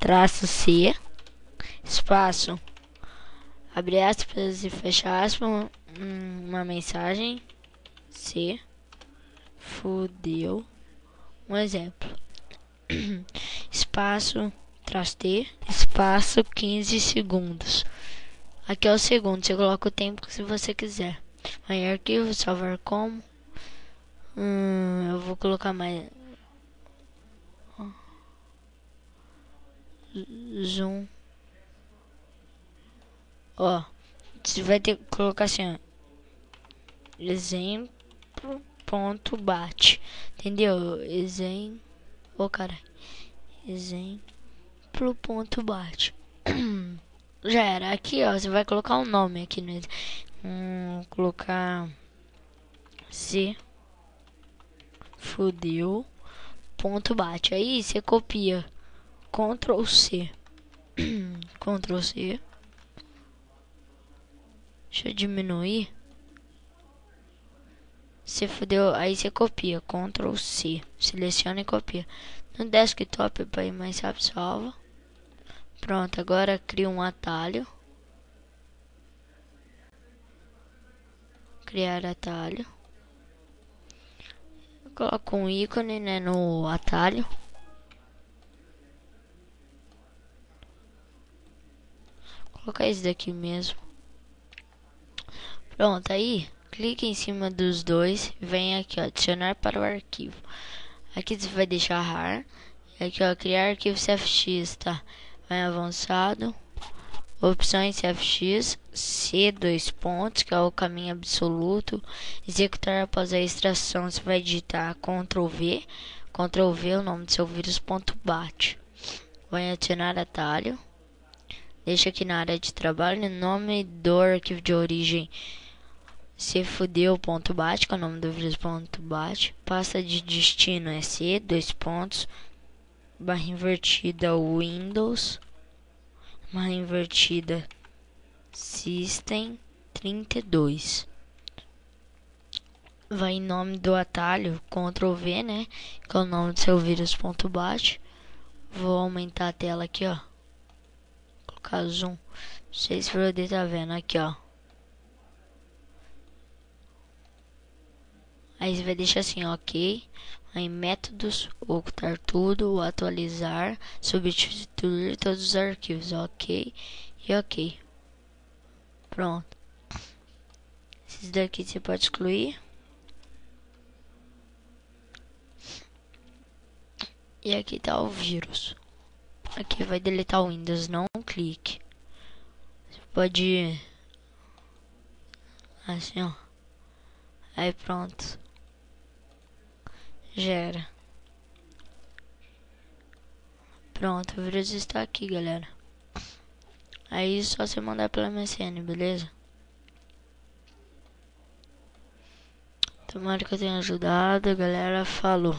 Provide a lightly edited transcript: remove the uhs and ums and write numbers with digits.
traço C, espaço, abre aspas e fecha aspas, uma mensagem, C, fudeu, um exemplo, espaço, traço T, espaço 15 segundos. Aqui é o segundo, você coloca o tempo que você quiser. Vai em arquivo, salvar como. Eu vou colocar mais. Zoom. Ó, você vai ter que colocar assim, ó. Exemplo.bat. Entendeu? Exemplo. Ô, cara. Exemplo.bat. Já era. Aqui, ó. Você vai colocar um nome aqui no. Colocar. C. Fudeu. Ponto bate. Aí você copia. Ctrl C. Ctrl C. Deixa eu diminuir. Você fudeu. Aí você copia. Ctrl C. Seleciona e copia. No desktop para ir mais rápido, salva. Pronto. Agora cria um atalho. Criar atalho. Coloca um ícone, né, no atalho. Vou colocar esse daqui mesmo. Pronto, aí clique em cima dos dois, vem aqui, ó, adicionar para o arquivo. Aqui você vai deixar RAR. Aqui, ó, criar arquivo CFX, tá? Vai avançado. Opções CFX, C, dois pontos, que é o caminho absoluto. Executar após a extração, você vai digitar Ctrl V, o nome do seu vírus.bat. Vai adicionar atalho. Deixa aqui na área de trabalho, nome do arquivo de origem. C fudeu.bat, que é o nome do vírus.bat. Pasta de destino é C, dois pontos. Barra invertida Windows. Barra invertida System 32. Vai em nome do atalho, Ctrl V, né? Que é o nome do seu vírus.bat. Vou aumentar a tela aqui, ó. Vou colocar zoom. Não sei se você tá vendo aqui, ó. Aí você vai deixar assim, ok. Aí métodos, ocultar tudo, atualizar, substituir todos os arquivos, ok e ok. Pronto. Esses daqui você pode excluir. E aqui tá o vírus. Aqui vai deletar o Windows, não clique. Você pode assim, ó. Aí pronto. Gera. Pronto, o vírus está aqui, galera. Aí só você mandar pela MSN, beleza? Tomara que eu tenha ajudado, galera. Falou.